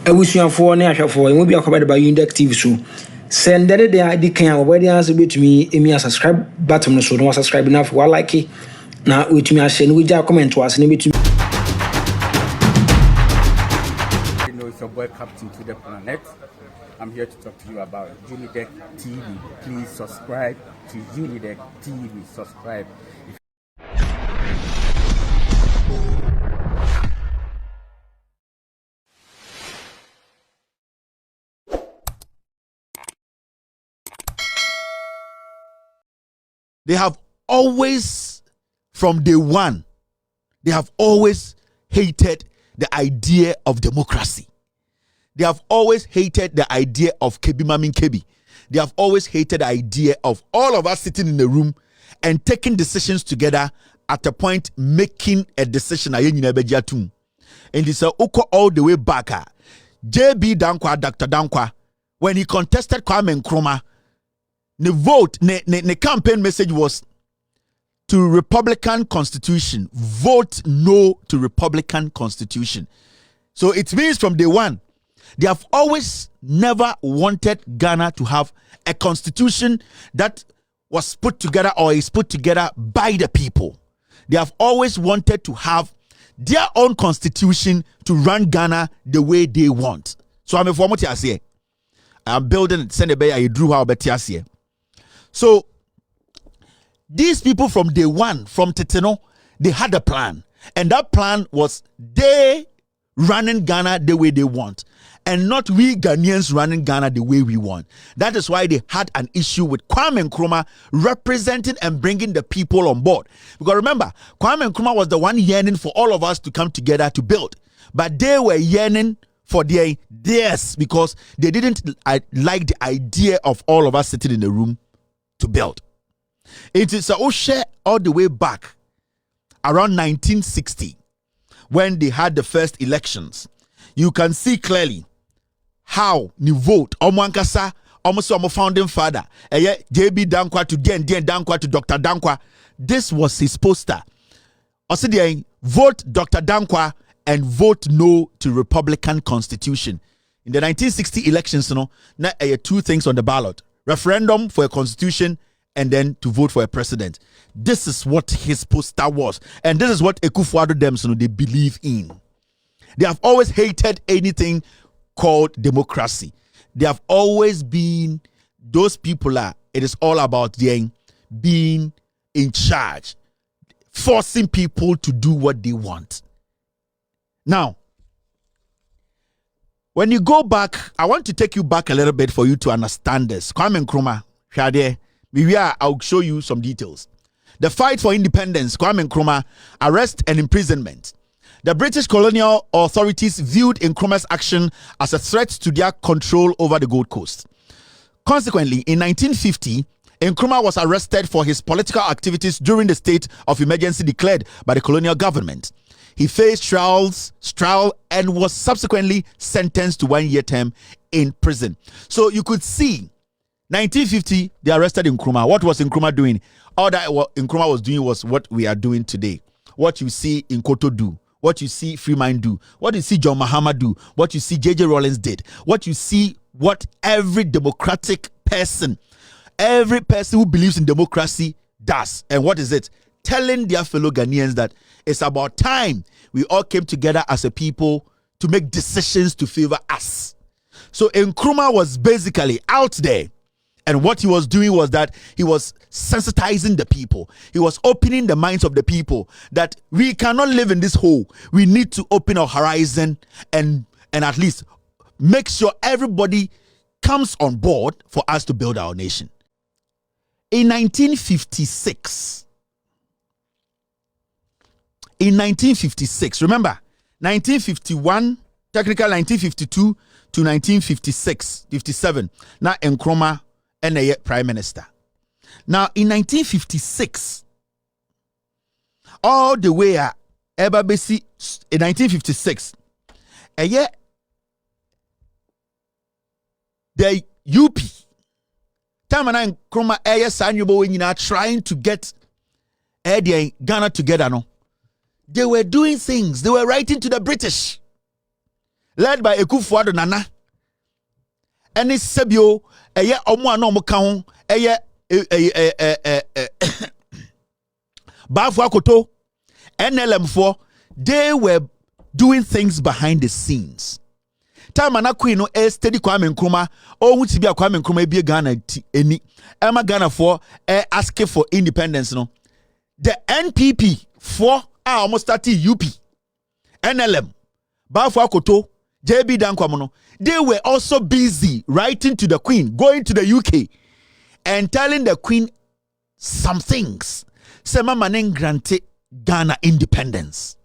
Awusuafo ne ahwefo emu bi akobade ba Unidek TV so send the day kan obodi answer betumi emi subscribe button so no subscribe na for like na wetumi a share no wija comment was ne betumi. You know, it's your boy Captain to the Planet. I'm here to talk to you about Unidek TV. Please subscribe to Unidek TV. Subscribe. They have always, from day one, they have always hated the idea of democracy. They have always hated the idea of Kebi Mamin Kebi. They have always hated the idea of all of us sitting in the room and taking decisions together at a point making a decision. And it's all the way back. JB Dankwa, Dr. Dankwa, when he contested Kwame Nkrumah, the campaign message was to Republican Constitution. Vote no to Republican Constitution. So it means from day one, they have always never wanted Ghana to have a constitution that was put together or is put together by the people. They have always wanted to have their own constitution to run Ghana the way they want. So I'm a former TSA. I'm building Send Bay. I drew how TSA. So these people from day one, from Teteno, they had a plan. And that plan was they running Ghana the way they want. And not we Ghanaians running Ghana the way we want. That is why they had an issue with Kwame Nkrumah representing and bringing the people on board. Because remember, Kwame Nkrumah was the one yearning for all of us to come together to build. But they were yearning for theirs because they didn't like the idea of all of us sitting in the room to build. It is a share all the way back around 1960 when they had the first elections. You can see clearly how you vote. Omwankasa, almost our founding father, JB Dankwa to Gen Dankwa to Dr. Dankwa. This was his poster. Also, vote Dr. Dankwa and vote no to Republican Constitution. In the 1960 elections, two things on the ballot: referendum for a constitution and then to vote for a president. This is what his poster was, and this is what Ekufuado them they believe in. They have always hated anything called democracy. They have always been those people it is all about being in charge, forcing people to do what they want. Now, when you go back, I want to take you back a little bit for you to understand this. Kwame Nkrumah, I'll show you some details. The fight for independence, Kwame Nkrumah, arrest and imprisonment. The British colonial authorities viewed Nkrumah's action as a threat to their control over the Gold Coast. Consequently, in 1950, Nkrumah was arrested for his political activities during the state of emergency declared by the colonial government. He faced trial, and was subsequently sentenced to 1 year term in prison. So you could see, 1950, they arrested Nkrumah. What was Nkrumah doing? All that Nkrumah was doing was what we are doing today. What you see in Koto do. What you see Freeman do, what you see John Mahama do, what you see J.J. Rollins did, what you see what every democratic person, every person who believes in democracy does. And what is it? Telling their fellow Ghanaians that it's about time we all came together as a people to make decisions to favor us. So Nkrumah was basically out there. And what he was doing was that he was sensitizing the people. He was opening the minds of the people that we cannot live in this hole. We need to open our horizon and at least make sure everybody comes on board for us to build our nation. In 1956, remember, 1951, technical 1952 to 1956, 57, now Nkrumah and a prime minister. Now, in 1956, all the way at Ebabesi, in 1956, the UP, Tamana Nkrumah trying to get Ghana together. No, they were doing things. They were writing to the British. led by Ekufuado Nana. Any Sebio, eye omo ano omo ka ho, eye Bafu Akoto, NLM4, they were doing things behind the scenes. Time na Queen no steady Kwame Nkrumah, who to be a Kwame Nkrumah be Ghana any Emma Ghana for asking for independence no. The NPP for almost 30 UP, NLM, Bafu Akoto, JB Dankwamono, they were also busy writing to the Queen, going to the UK and telling the Queen some things. Sema manen granted Ghana independence.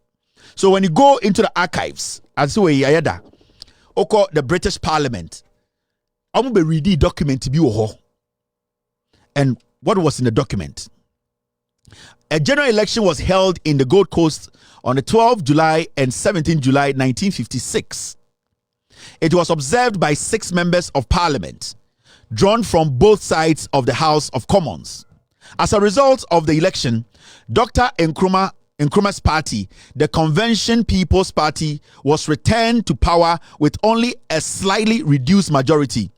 So when you go into the archives, as we yada, oko the British Parliament, I'm be read the document to be and what was in the document? A general election was held in the Gold Coast on the 12th July and 17th July 1956. It was observed by 6 members of parliament, drawn from both sides of the House of Commons. As a result of the election, Dr. Nkrumah's party, the Convention People's Party, was returned to power with only a slightly reduced majority.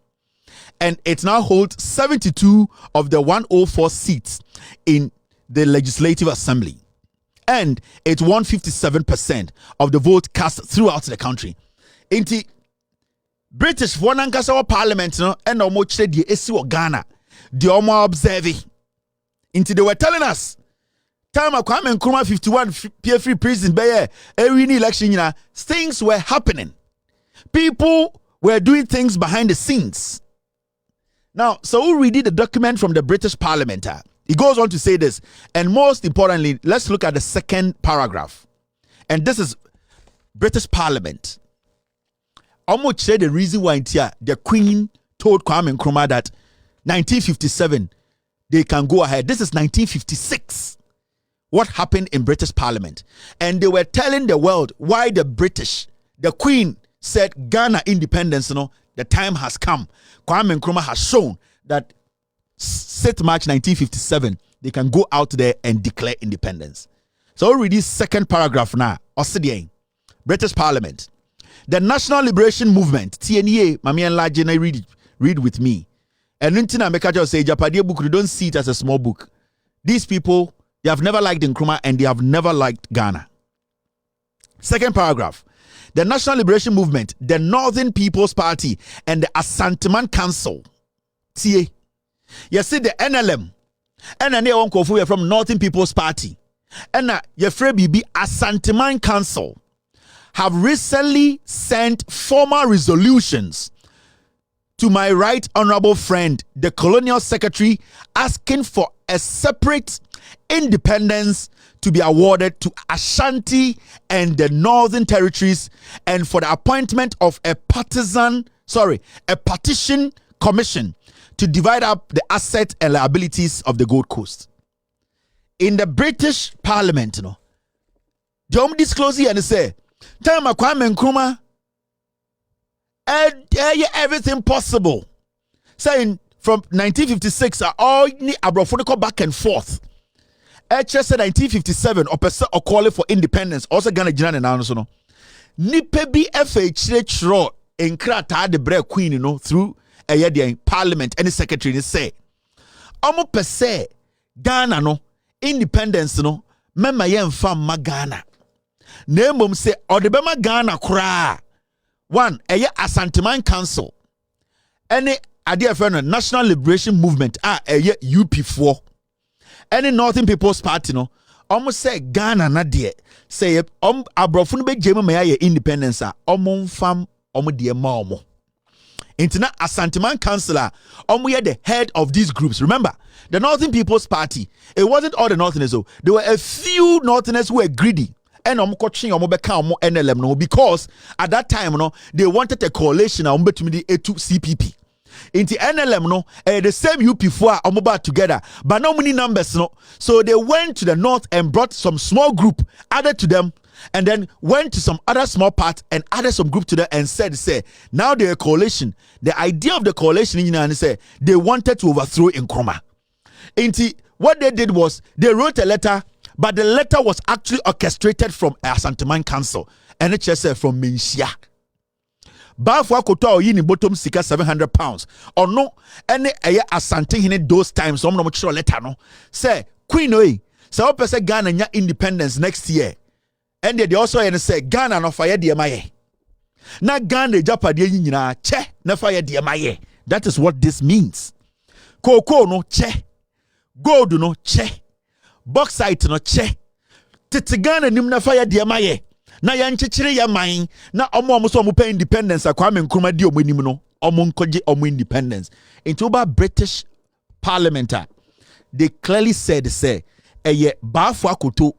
And it now holds 72 of the 104 seats in the Legislative Assembly. And it won 57% of the vote cast throughout the country. Inti British Nankasa Parliament no and no much said the issue of Ghana. The Omo observing. Inti they were telling us time of Kwame Nkrumah 51 free prison by every election, things were happening. People were doing things behind the scenes. Now, so we read the document from the British Parliament. He goes on to say this, and most importantly, let's look at the second paragraph. And this is British Parliament. Almost said the reason why the Queen told Kwame Nkrumah that 1957 they can go ahead. This is 1956. What happened in British Parliament? And they were telling the world why the Queen said Ghana independence, the time has come. Kwame Nkrumah has shown that 6th March 1957, they can go out there and declare independence. So we'll read this second paragraph now. British Parliament. The National Liberation Movement, TNA, Mami and Lajena, read with me. And Nintina Mekajo say, Japadia book, you don't see it as a small book. These people, they have never liked Nkrumah and they have never liked Ghana. Second paragraph. The National Liberation Movement, the Northern People's Party, and the Asanteman Council, TA. You see the NLM, and then one kofu from Northern People's Party, and your friend BB Asanteman Council have recently sent formal resolutions to my right honorable friend, the Colonial Secretary, asking for a separate independence to be awarded to Ashanti and the Northern Territories, and for the appointment of a partition commission to divide up the assets and liabilities of the Gold Coast. In the British Parliament, they disclose here and say, time Kwame Nkrumah, everything possible. Saying from 1956, all Abrofonico back and forth. HS said 1957, or calling for independence. Also, Ghana Jinan announced no. Nipebi FH ro Nkrata the Bre Queen, through a year Parliament, any secretary say. Omo per se Ghana no independence no mema yen fam Ghana. Name say or the Bema Ghana kra. One, Asanteman Council. Any idea friend National Liberation Movement UP4. Any Northern People's Party almost say Ghana na de say abrofun be jema me independence fam de ma omo. Interna Asanteman Councillor the head of these groups. Remember, the Northern People's Party, it wasn't all the Northerners though. There were a few Northerners who were greedy. And NLM because at that time they wanted a coalition between the A2 CPP. Into NLM the same UP4 about together, but no many numbers so they went to the north and brought some small group added to them, and then went to some other small part and added some group to them and said now they're a coalition. The idea of the coalition they wanted to overthrow Nkrumah. Into what they did was they wrote a letter. But the letter was actually orchestrated from Asanteman Council, and it just said from Minsia. Bafo akoto yi ni bottom sika £700 or no any eye asante hine those times so no mo chiro letter no say queen oi say o pese Ghana nya independence next year and they also say Ghana no fire de maye na Ghana japade nyina che na fire de maye. That is what this means. Cocoa no che, gold no che, bauxite no che. Titigana nim na fire de maye. Na yanchichire ya main na omo so mo pay independence Kwame Nkrumah di omo nim no omo nkoje omo independence. Into ba British Parliament they clearly said say eye Bafo Akoto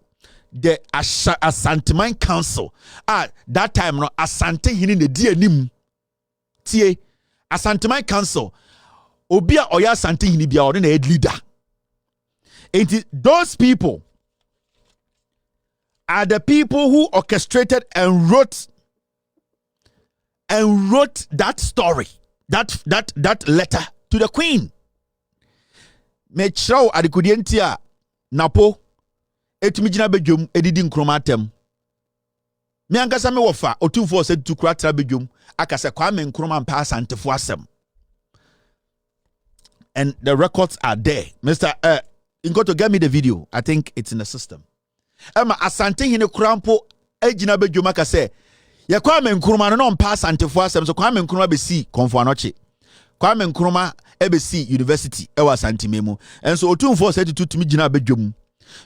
the Asante Council that time no Asante hini ne di anim tie Asante Council obi a oya Asante hini bia o na head leader. And those people are the people who orchestrated and wrote that story, that letter to the Queen. Me chraw adikudientia napo etumi gina bedwom edidi Nkrumah atem. Me ankasa me wofa otumfo said to kratra bedwom akase Kwame Nkrumah mpa asantefo asem. And the records are there. Mr. You got to get me the video. I think it's in the system. Emma asante hine krampo ejina bedwom akase ye Kwame Nkrumah no mpa asantefo asem so Kwame Nkrumah be si konfo anoche. Kwame Nkrumah ebesi university ewa santimemu enso otumfo said to tumi gina bedwom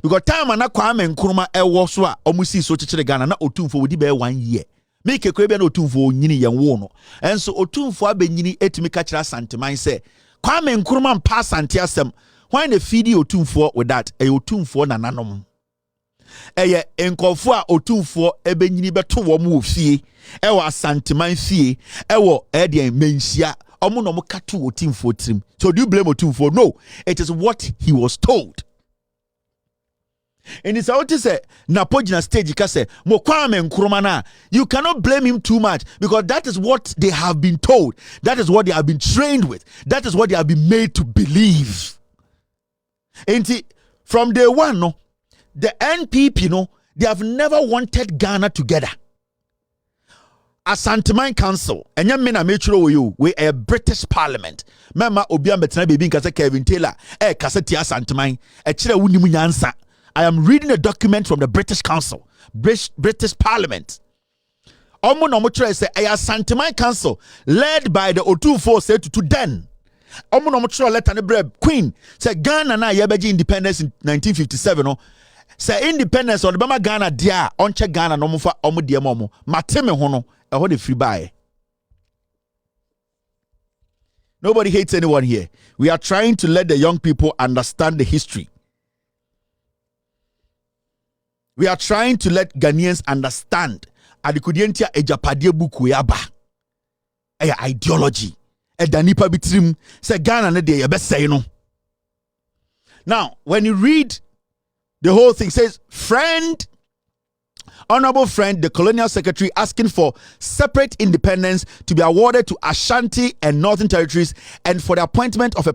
because time na Kwame Nkrumah ewo so a omusi so chechire Ghana na otumfo wodi be 1 year make kekwe be na otumfo nyini ye wo no enso otumfo abenyini etimi ka kira santiman se Kwame Nkrumah mpa asante asem when the feed otumfo with that otumfo na nanom eye enkofo a otumfo ebenyini beto wo mu ofie ewo asantiman fie ewo de menhia omo no mo katu otumfo trim. So do you blame otumfo? No, it is what he was told. And it's out to say Napojina stage kase mo Kwame Nkrumah na you cannot blame him too much because that is what they have been told. That is what they have been trained with. That is what they have been made to believe. And from day one, no, the NPP, no, they have never wanted Ghana together. Asante Council, and you mean I make sure we a British Parliament. Mama Obiam Betana baby kase Kevin Taylor, kaseti Asante a chira wunimu nyansa. I am reading a document from the British Council, British Parliament. Omo no mo chira say Asante Council led by the Otumfo said to den. Omo no mo chira letter ne bre Queen say Ghana na yebeji independence in 1957 no. Say independence on the Bama Ghana dia onche Ghana no mo fa omo dia mo mateme ho no e ho de free buy. Nobody hates anyone here. We are trying to let the young people understand the history. We are trying to let Ghanaians understand adikudientia ejapadie buku yaba ideology e danipa bitrim say Ghana ne de yebe say no. Now when you read the whole thing says, Honorable friend, the colonial secretary asking for separate independence to be awarded to Ashanti and Northern Territories and for the appointment of a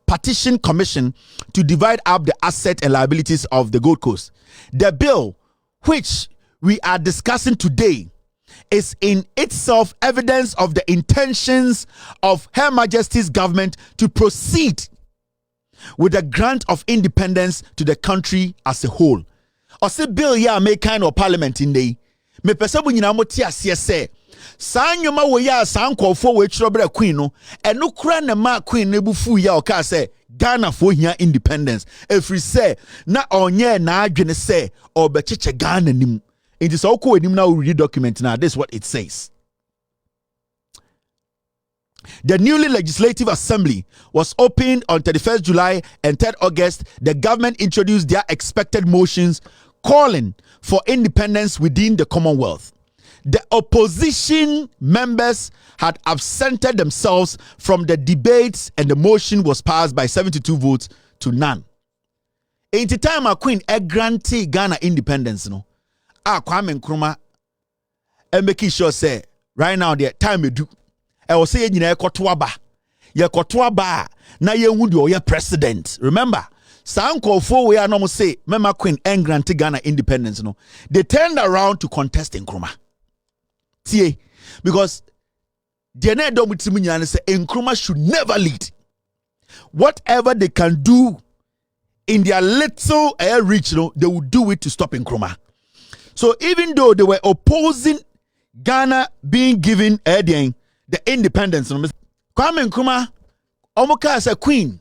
partition commission to divide up the assets and liabilities of the Gold Coast. The bill, which we are discussing today, is in itself evidence of the intentions of Her Majesty's government to proceed with the grant of independence to the country as a whole. Or say bill ya make kind of parliament in day. Me pese bu nyina mo ti ase se. Sa nyoma wo ya san kwofo we chirobere queen no. Eno kura na ma queen na bufu ya o ka se Ghana fo hia independence. Every say na onye na adwene se obecheche Ghana nim. It is all ko enim na we read document now. This is what it says. The newly legislative assembly was opened on 31st July and 3rd August. The government introduced their expected motions calling for independence within the Commonwealth. The opposition members had absented themselves from the debates and the motion was passed by 72 votes to none. In the time a queen granted Ghana independence, no, Kwame Nkrumah and making sure say right now the time we do. I was saying, ye kotoaba na ye hu de president. Remember, Sanko for we are no say, Mema Queen and granted Ghana independence. No, they turned around to contest Nkrumah. See, because the na do mutimu nyane say Nkrumah should never lead. Whatever they can do in their little reach, they will do it to stop Nkrumah. So even though they were opposing Ghana being given the independence, Kwame Nkrumah omuka as a queen,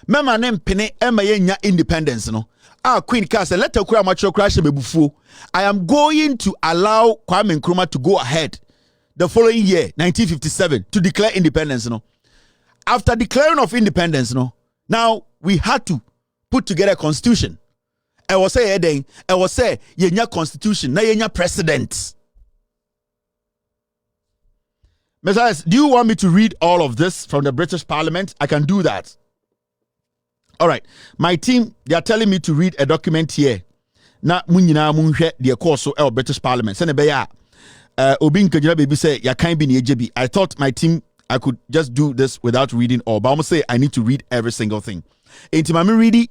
mema nem pene ema yenya independence queen ka say let okura macho crash bebufuo. I am going to allow Kwame Nkrumah to go ahead the following year 1957 to declare independence. After declaring of independence, now we had to put together a constitution. I was say yenya constitution, na yenya president. Messiah, do you want me to read all of this from the British Parliament? I can do that. All right. My team, they are telling me to read a document here. Na munyina munhwe the course of British Parliament. Sene beya obi nkajira baby say ya kan bi na ejebi. I thought my team I could just do this without reading all, but I'm gonna say I need to read every single thing. Into my reading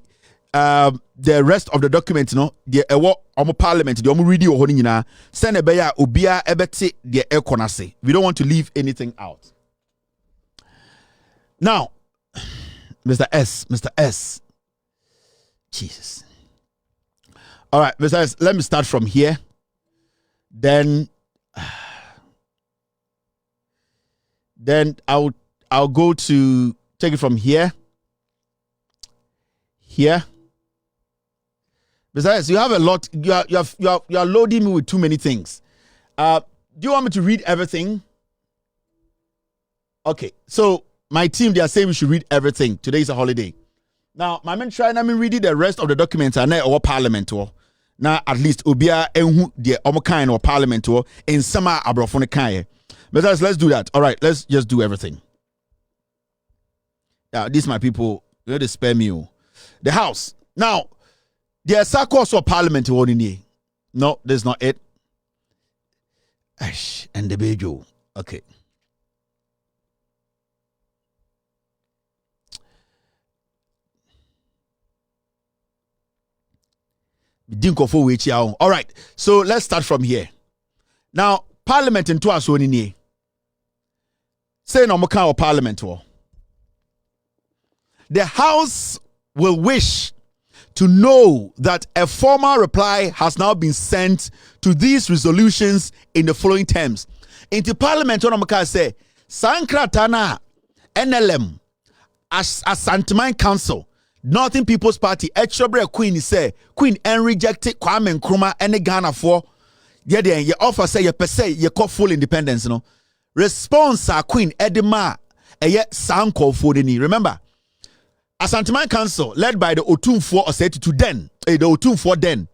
the rest of the document, the parliament, the reading or nyina send a beya obia ebete the ekonase. We don't want to leave anything out. Now, Mr. S. Jesus. All right, Mr. S, let me start from here. Then I'll go to take it from here. Here. Besides, you have a lot. You are loading me with too many things. Do you want me to read everything? Okay. So my team, they are saying we should read everything. Today is a holiday. Now, my men try na me reading the rest of the documents are now our parliament or now at least obia enhu the omokan or parliament or in summer abrofone kan. Besides, let's do that. All right, let's just do everything. Yeah, these my people. You know they spare me. The House. Now, there's a course of parliament in here. No, that's not it. Ash, and the Bejo. Okay. All right. So let's start from here. Now, parliament in Twa so in here. Say no more of parliament. The House will wish to know that a formal reply has now been sent to these resolutions in the following terms. Into Parliament, on say, Sankratana, NLM, Asantman Council, Northern People's Party, Extrabre Queen say, Queen and rejected Kwame Nkrumah and the Ghana for, you offer say, you per se, you call full independence, Response, Queen Edema, a yet sound call for the knee. Remember, Asantman Council, led by the Otumfuo Osei then, the Otumfuo then,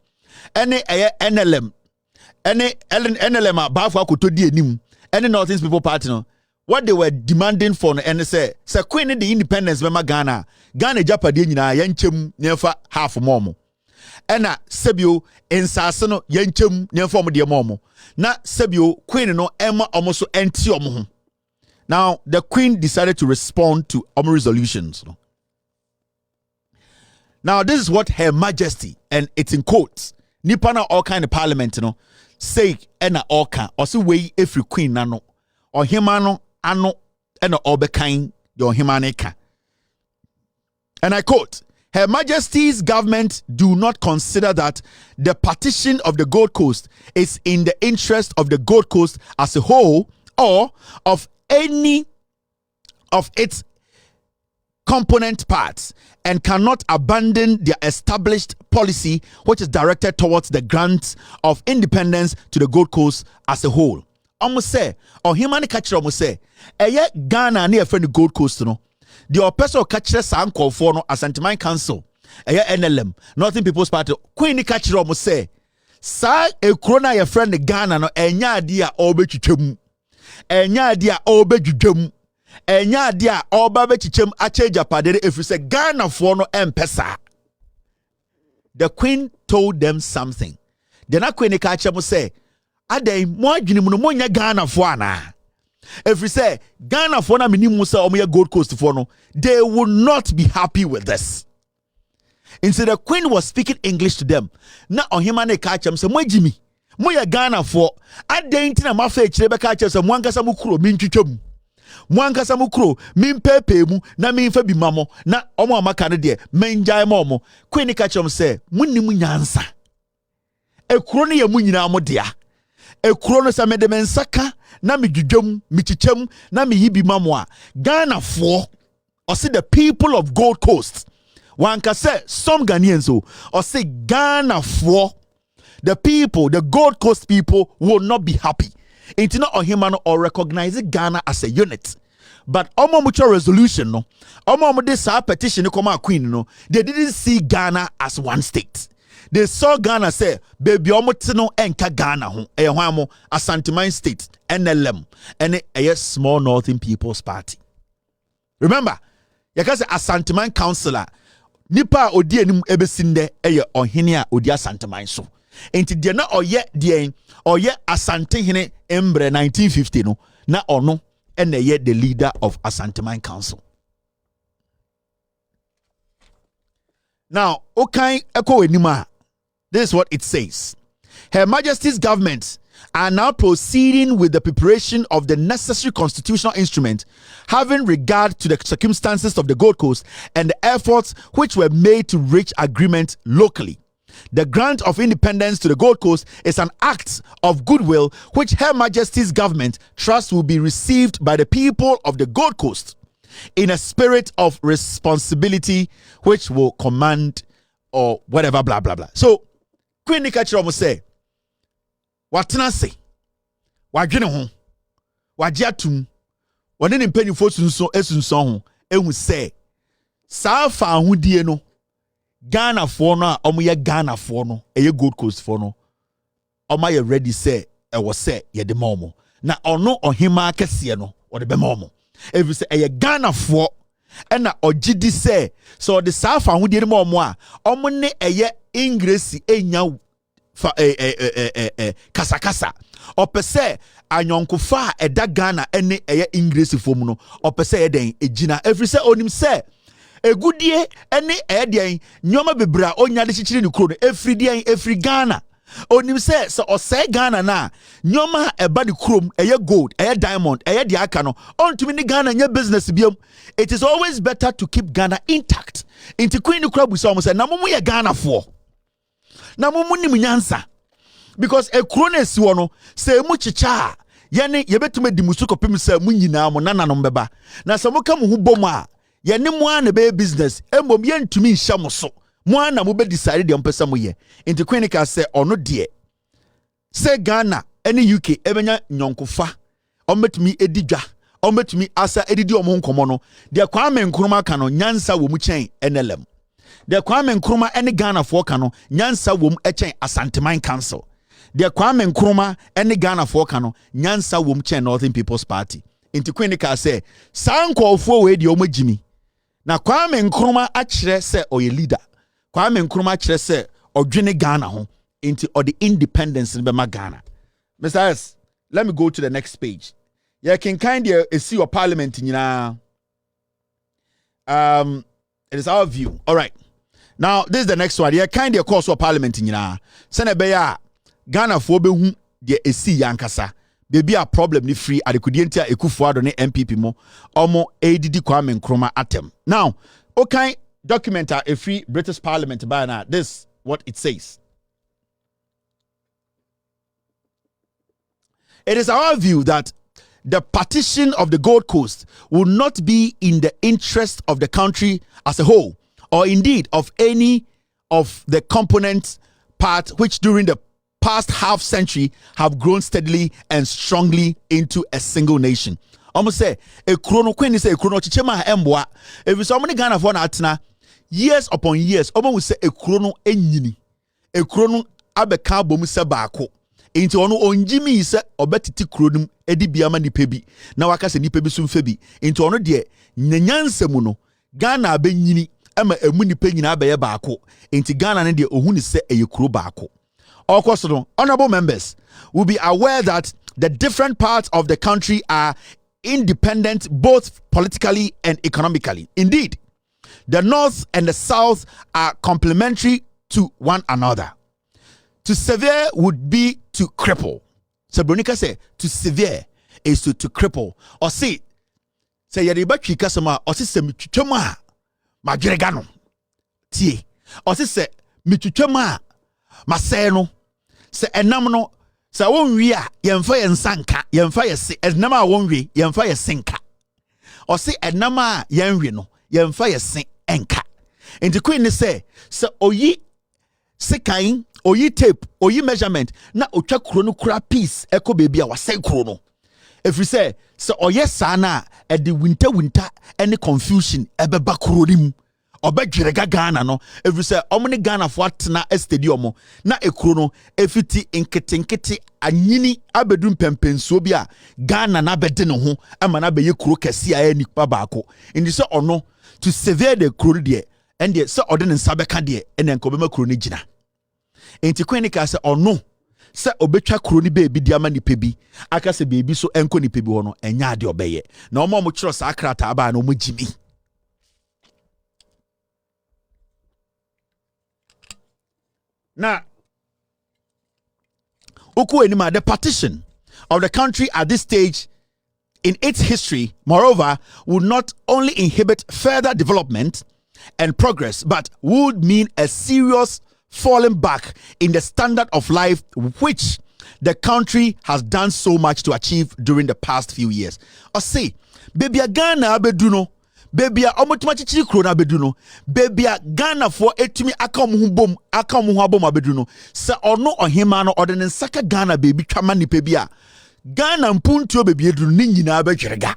any NLM, any NLM Bafwa Kutodi Nim, any Northern People Party, what they were demanding for, and say Queen the independence, Mema Ghana Japadi na Yenchem never half momo. Ena Sebio in Sasano Yenchem never form the momo. Na Sebio Queen no Emma almost empty omo. Now the Queen decided to respond to resolutions. Now, this is what Her Majesty, and it's in quotes, Nipana all kind of parliament, say, ena all kind, or say, way every queen nano, or himano, ano, and all the kind, your himaneka. And I quote, Her Majesty's government do not consider that the partition of the Gold Coast is in the interest of the Gold Coast as a whole, or of any of its component parts, and cannot abandon their established policy which is directed towards the grant of independence to the Gold Coast as a whole. Almost say, or human catcher almost say, Ghana near friend the Gold Coast, the person catcher san call for no Asantman Council, NLM, Northern People's Party, Queen catcher almost say, Sa a crona your friend the Ghana no enya dia obechichum. Enya dia obechichum. Enya dia oba bechichem ache japadere if you say Ghana for no empesa. The Queen told them something. The na Queen kache mo say, Ade mo adwene mu no mo nya Ghana for ana. If you say Ghana for na mini musa omo Gold Coast for no, they will not be happy with this. Instead, the Queen was speaking English to them. Na ohimane kache mo say mo jimi. Mo ya Ghana for ade ntina ma fa echire be kache say mo ankasa mo kuro mi ntwitwam. Mwankasa mukro mimpepe mu na mimfa bi mamo na omo amaka ne de menjae momo. Queen ka chom say munnim nyansa. Ekuro ne ye munyina mo dea. Ekuro no sa mede mensaka na midwudwam michicham na miyibi mamo a Ghana for or see the people of Gold Coast. One can say some Ghanaians or say Ghana for the people, the Gold Coast people will not be happy. It's not on him or recognize Ghana as a unit. But omo mutual resolution no, omo this petition no come queen no, they didn't see Ghana as one state. They saw Ghana say, baby omo tino enka Ghana ho, hwamo Asantuma state, NLM, and a small Northern People's Party. Remember, yakase Asantuma councillor, nipa odi enim ebesinde eye ohene a odi Asantuma so. Enti de na oye de oye Asante hene embre 1950 no, na ono ene ye the leader of Asantuma Council. Now, okay, echo enima. This is what it says. Her Majesty's government are now proceeding with the preparation of the necessary constitutional instrument, having regard to the circumstances of the Gold Coast and the efforts which were made to reach agreement locally. The grant of independence to the Gold Coast is an act of goodwill which Her Majesty's government trusts will be received by the people of the Gold Coast in a spirit of responsibility which will command or whatever, blah, blah, blah. So, Queen Nikachiromo say, watena se, wadwene ho, wajiatum, wane mpanyimfo sunso ho, ehu say, saa fa ahudie no, Ghana for no a omo ye Ghana for no, eye Gold Coast for no, omo ye ready say, was say, ye de momo. Na ono ohima kese no, or the bemomo. If you say, eye Ghana for, and na ojidi say, so the saa fa ahudie no momo a, omo ne eye ingresi enya fa kasa opese anyonkofa eda Ghana ene eye ingresi fom no opese eden ejina every say onim say egudie ene eden nyoma bebra onya de chichiri ni kro no every Ghana onim say so osay Ghana na nyoma eba di krom eye gold eye diamond eye di aka no ontumi ni Ghana nya business biom. It is always better to keep Ghana intact. Inti Queen Nkrumah so say na mumu ye Ghana for na mumu ni nyansa because a krone si wono say mu chicha yene yebetume di musu kopim say mu nyina mo nananom beba na se mo ka mu hu bom a yene mo an be business embom yentumi hya mo so mo an na mo be decide de mpesa mo ye into Queen ka say ono de say Ghana any UK ebenya nyonkofa ometumi edidwa ometumi asa edidi omo nkomo no de Kwame Nkrumah ka no nyansa wo mu chen NLM. The Kwame Nkrumah any Ghana for kano nyansa wom echen Asantuma Council. The Kwame Nkrumah any Ghana for kano nyansa wom chen Northern People's Party. Inti Queen ka say sanko for we di omo jimi. Na Kwame Nkrumah achire se oye leader. Kwame Nkrumah achire se odwene Ghana ho inti or the independence in Bema Ghana. Mr. S, let me go to the next page. Yeah, can kind of see your parliament nyina. It is our view. All right. Now, this is the next one. Yeah, kind of course of parliament in Senebeya Ghana for be who de esi yankasa. Baby a problem ni free adekudientia ekufuado ne MPP mo omo ADD Kwame Nkrumah atem. Now, okay, document a free British Parliament by now. This what it says. It is our view that the partition of the Gold Coast will not be in the interest of the country as a whole, or indeed of any of the component parts which during the past half century have grown steadily and strongly into a single nation. Almost say a chrono queen say a chrono chichema emboa. If so many Ghana for atna years upon years, almost say a chrono enyini. A chrono abeka bomu se baako. Into ono onjimi se obetiti chronum edi biama ni pebi. Na waka se ni pebi sumfebi. Into ono de nyanyansemu no Ghana abenyini ama emu nipa nyina abeye baako. Into Ghana ne de ohuni se eye kuro baako. Of course, honorable members will be aware that the different parts of the country are independent both politically and economically. Indeed, the North and the South are complementary to one another. To sever would be to cripple. So Bronica say to sever is to cripple. Or see, say yɛde batwi kasɛm a ɔse sɛ metwitwam a madwerega no tie ɔse sɛ metwitwam a masɛe no sɛ ɛnam no sɛ wonwi a yɛmfa yɛ nsa nka yɛmfa yɛ se ɛnam a wonwi yɛmfa yɛ se nka ɔse ɛnam a yɛnwi no yɛmfa yɛ se nka nti queen ne sɛ oyi sekan oyi tape oyi measurement na otwa kuro no kura piece ɛkɔ beebi a wasɛe kuro no ɛfiri sɛ ɔyɛ saa na ɛde winter ɛne confusion ɛbɛba kuro no mu ɔbɛdwerega Ghana no ɛfiri sɛ ɔmo ne Ghana fo atena stadium na ekuro no efiti nketenkete anyini abedu mpempensuo bi a Ghana na bɛde ne ho ama na bɛyɛ kuro kɛse a ɛyɛ nipa baako ndi sɛ ɔno to survey the kuro deɛ ɛndeɛ sɛ ɔde ne nsa bɛka deɛ ɛnɛ nka ɔbɛma kuro no gyina enti kwan ne ka sɛ ɔno sɛ obetwa kuro ni beebi di ama nipa bi aka sɛ beebi so ɛnko nipa bi hɔ no ɛnya ade ɔbɛyɛ na ɔmo kyerɛ saa krataa ba na ɔmo gyimi na uku enima the partition of the country at this stage in its history moreover would not only inhibit further development and progress but would mean a serious falling back in the standard of life which the country has done so much to achieve during the past few years. Or say, baby a Ghana abeduno, baby a omotumachichi krona abeduno, baby a Ghana for etumi akamuhubom abeduno, se ono ohimano ordenen saka Ghana baby chamani pebia. Ghana mpuntuo baby edunu ni nyina abedwerega.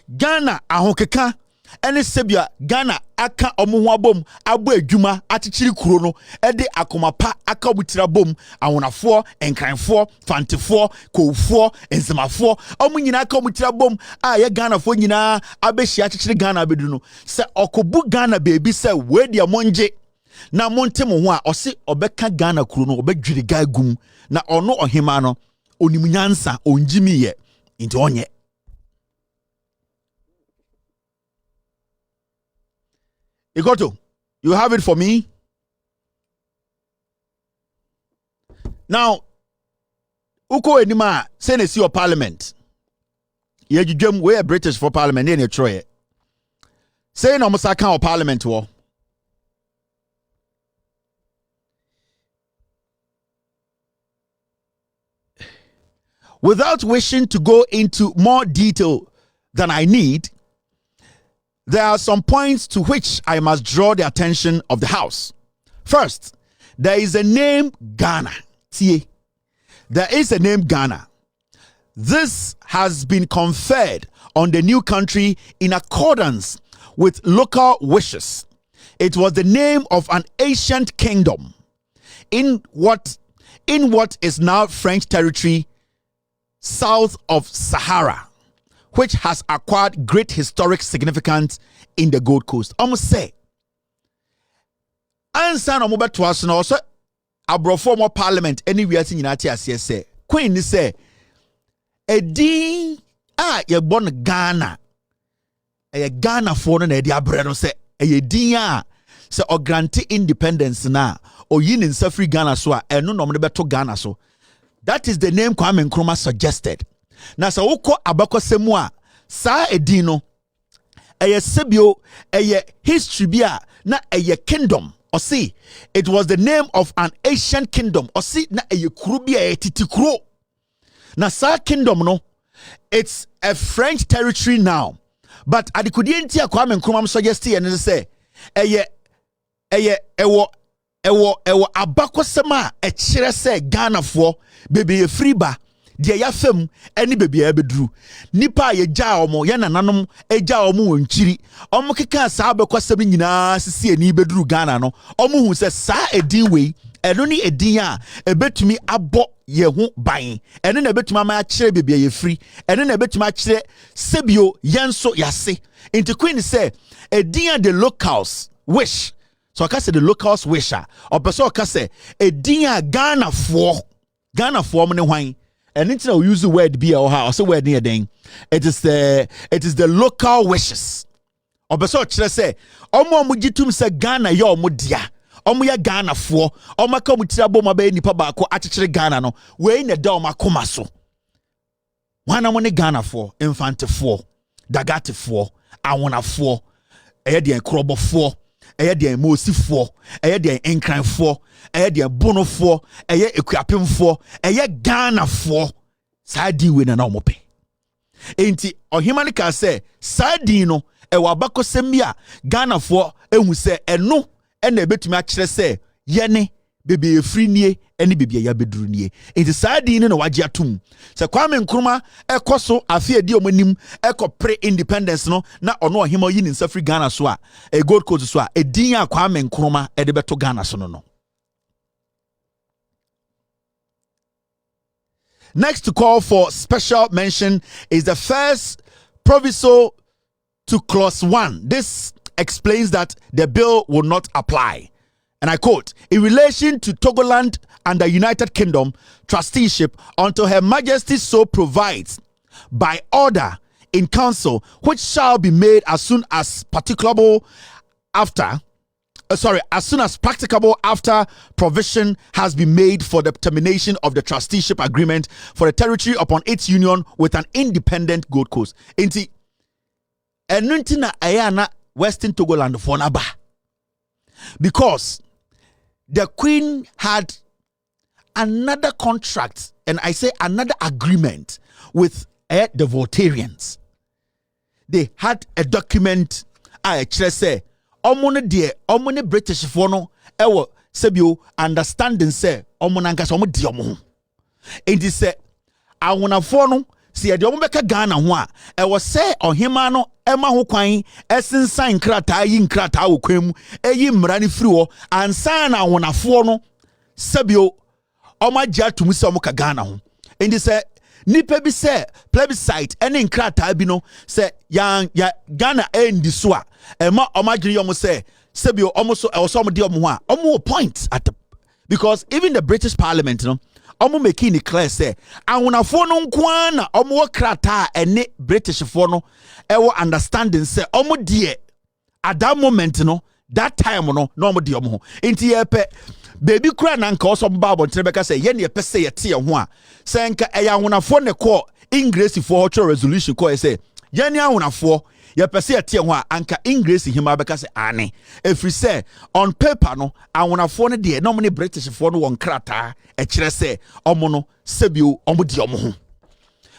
Ghana ahokeka ene sebia Ghana aka omuhu abom abo adwuma achichiri kuro no ede akomapa aka obutira bom awonafo enkranfo fantefo kowfo enzemafo omu nyina aka obutira bom a ye Ghana fo nyina abehia achichiri Ghana abedu no se okobu Ghana bebi se wedia monje na monte mo ho a ose obeka Ghana kuro no obedwiri gagum na ono ohima no onimunyansa onjimiye nti onye. Ikoto, you have it for me. Now, uko enima senesi your parliament. Ye judgem we are British for parliament in Troy. Say no musaka or parliament war. Without wishing to go into more detail than I need, there are some points to which I must draw the attention of the House. First, there is a name Ghana. See, there is a name Ghana. This has been conferred on the new country in accordance with local wishes. It was the name of an ancient kingdom in what is now French territory south of Sahara, which has acquired great historic significance in the Gold Coast. Almost say, ansa no mobeto aso na also abrofo mo parliament anywhere in United States say queen ni say edin a ye born Ghana e Ghana for no na e di abre no say e din a say o grant independence na o yin in free Ghana so a eno no mo beto Ghana so. That is the name Kwame Nkrumah suggested. Na sa woko abakosemu a sa edin no eye sebio eye history bia na eye kingdom or see it was the name of an ancient kingdom or see na eye kuro bia eye titikuro na sa kingdom no it's a French territory now but adikodienti a Kwame Nkrumah suggest and say eye ewo abakosema e kire se Ghana for baby free ba de ya fam eni baby ya bedru nipa ye gya omo ye nananom egya omo wonchiri omo keka sa abakosem nyina sisi eni bedru Ghana no omo hu se sa edin wei eno ni edin a ebetumi abo ye ho ban eno na ebetumi ama kire baby ye free eno na ebetumi akire sebio yenso yase into queen say edin the locals wish. So I can say the locals wish or person can say a dear Ghana for money wine. And it's now use the word be or how so word near thing. It is the local wishes. Or person say omo mujitum say Ghana yo mudia. Omo ya Ghana for omo come tira ma be nipa ba ko achichere Ghana no we na da omo akoma so. Wana money Ghana for infant for. Dagatefoɔ, Awonafoɔ, ɛyɛ deɛ Nkrumahfoɔ, ɛyɛ deɛ Mosifoɔ, ɛyɛ deɛ Nkranfoɔ, ɛyɛ deɛ Bonofoɔ, ɛyɛ Ekuapemfoɔ, ɛyɛ Ghanafoɔ. Saa din we na na ɔmo pɛ. Enti ɔhema ka sɛ saa din no ɛwɔ abakɔsɛm bi a Ghanafoɔ ehu sɛ ɛno ɛna ebetumi akyerɛ sɛ yɛne bebe efiri nie ɛne bebe ya beduru nie. Enti saa din no na wagye atum. Sɛ Kwame Nkrumah ɛkɔ so afi edi ɔmo nim ɛkɔ pre independence no na ɔno ɔhema yi ne nsa firi Ghana so a Gold Coast so a edin a Kwame Nkrumah ɛde bɛto Ghana so no. Next to call for special mention is the first proviso to clause 1. This explains that the bill will not apply. And I quote, in relation to Togoland and the United Kingdom trusteeship until Her Majesty so provides by order in council, which shall be made as soon as practicable after provision has been made for the termination of the trusteeship agreement for the territory upon its union with an independent Gold Coast. Inti enuntina ayana Western Togoland for naba. Because the Queen had another contract, and I say another agreement with the Voltarians. They had a document I say omone British for no ewo sebio understanding say omonanka so omodi omo enti say awonafo no se ye de omo beka Ghana ho a ewo say ohema no ema ho kwan esensan nkrata yi nkrata wo kwan mu eyi mmara ne firi ho ansan na awonafo no sebio omagya tum se omo ka Ghana ho enti say nipa bi say plebiscite ene nkrata bi no say ya Ghana endi so a ema omagiri yomo say sebio omo so omo de omo ho a omo point at the, because even the British Parliament no omo making it clear say awonafo no nkoa na omo krata ene British for no ewo understanding say omo de at that moment no that time no omo de omo ho enti yepe baby kura na nka oso Bible ntrebeka say ye ne yepe say yete ye ho a say nka eya awonafo ne call English for resolution call say ye ne awonafo ye pese yete ho a anka English hima beka se ane efri say on paper no awonafo ne de no mo ne British fo no won krata e kire say omo no sebio omo di omo ho.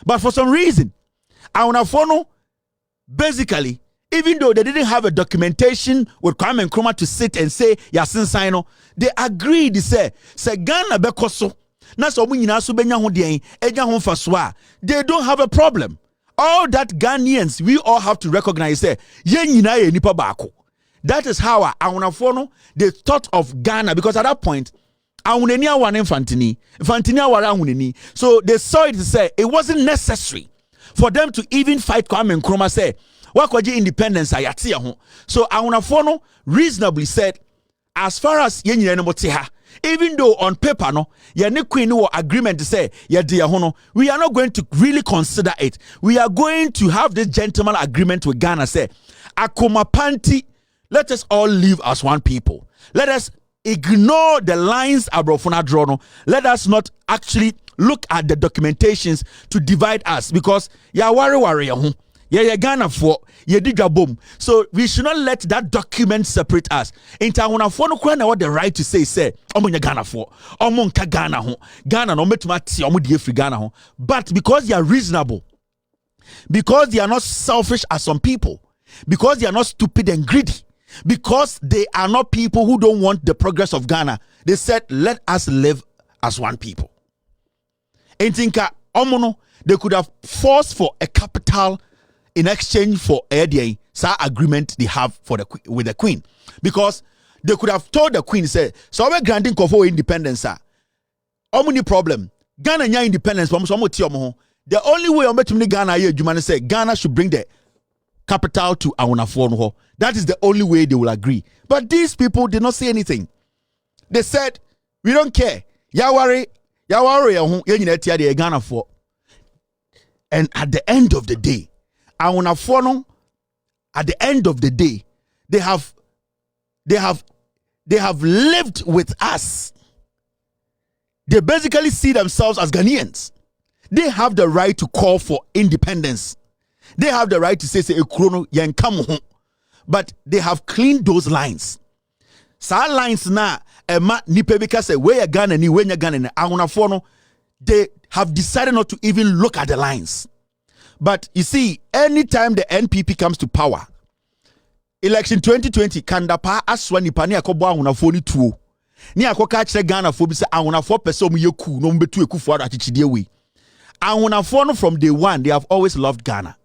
But for some reason awonafo no basically, even though they didn't have a documentation with Kwame Nkrumah to sit and say yasin sign no, they agreed say Ghana bekoso na so mo nyina so benya ho den enya ho faso a they don't have a problem. All that Ghanaians, we all have to recognize say ye nyina ye nipa baako. That is how awonafo no they thought of Ghana, because at that point awonani awane infantini aware awonani, so they saw it to say it wasn't necessary for them to even fight Kwame Nkrumah say wakwaji independence ayate ho. So awonafo no reasonably said, as far as ye nyina no mote ha, even though on paper no ye ne Queen no agreement to say ye de ho no, we are not going to really consider it. We are going to have this gentleman agreement with Ghana say akoma panti, let us all live as one people. Let us ignore the lines abrofona draw no. Let us not actually look at the documentations to divide us, because ya worry ho. Yeah, Ghana for ye digabom. So we should not let that document separate us. Intawona for no kwena what the right to say omo Ghana for omo nka Ghana ho Ghana no metuma ti omo die free Ghana ho. But because they are reasonable, because they are not selfish as some people, because they are not stupid and greedy, because they are not people who don't want the progress of Ghana, they said let us live as one people. Intinka omo no, they could have forced for a capital in exchange for a agreement they have with the Queen, because they could have told the Queen say so we're granting for independence omni problem Ghana nya independence but the only way on Ghana you say Ghana should bring the capital to awonafo. That is the only way they will agree. But these people did not say anything. They said we don't care, yawari Ghana for. And at the end of the day, at the end of the day, they have lived with us. They basically see themselves as Ghanaians. They have the right to call for independence. They have the right to say ekrono yen come, but they have cleaned those lines. Sa lines na ema nipa bi ka say we Ghana ni we nya Ghana ni ahonafo no, they have decided not to even look at the lines. But you see, anytime the NPP comes to power, election 2020, kandapa aswa nipa ne akobo ahonafo ni tuo. Ni akoka kire Ghana fo bi say ahonafo pese omo yeku no mbetu ekufu ado achichide we. Ahonafo no from day one, they have always loved Ghana.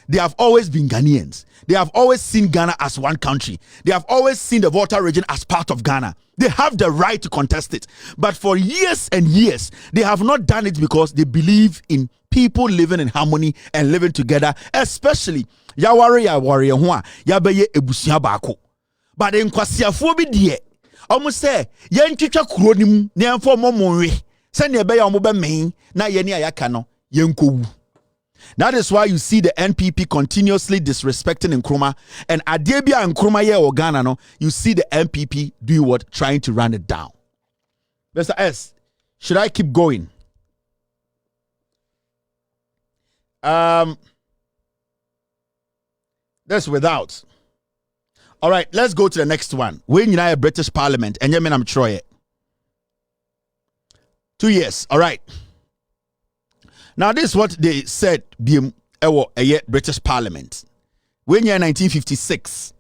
They have always been Ghanaians. They have always seen Ghana as one country. They have always seen the Volta region as part of Ghana. They have the right to contest it. But for years and years, they have not done it because they believe in people living in harmony and living together, especially yawari hua yabeye ebusia baako. But in kwasiafo bi de almost say yentwitwa kuro nim na enfo momonwe se ne be ya omo be men na ye ne ayaka no yenkowu. That is why you see the NPP continuously disrespecting Nkrumah, and Adebia and Nkrumah here or Ghana, no, you see the NPP do what? Trying to run it down. Mr. S, should I keep going? That's without. All right, let's go to the next one. When you know British Parliament, and I'm Troy. 2 years. All right. Now, this is what they said, British Parliament. When you're 1956.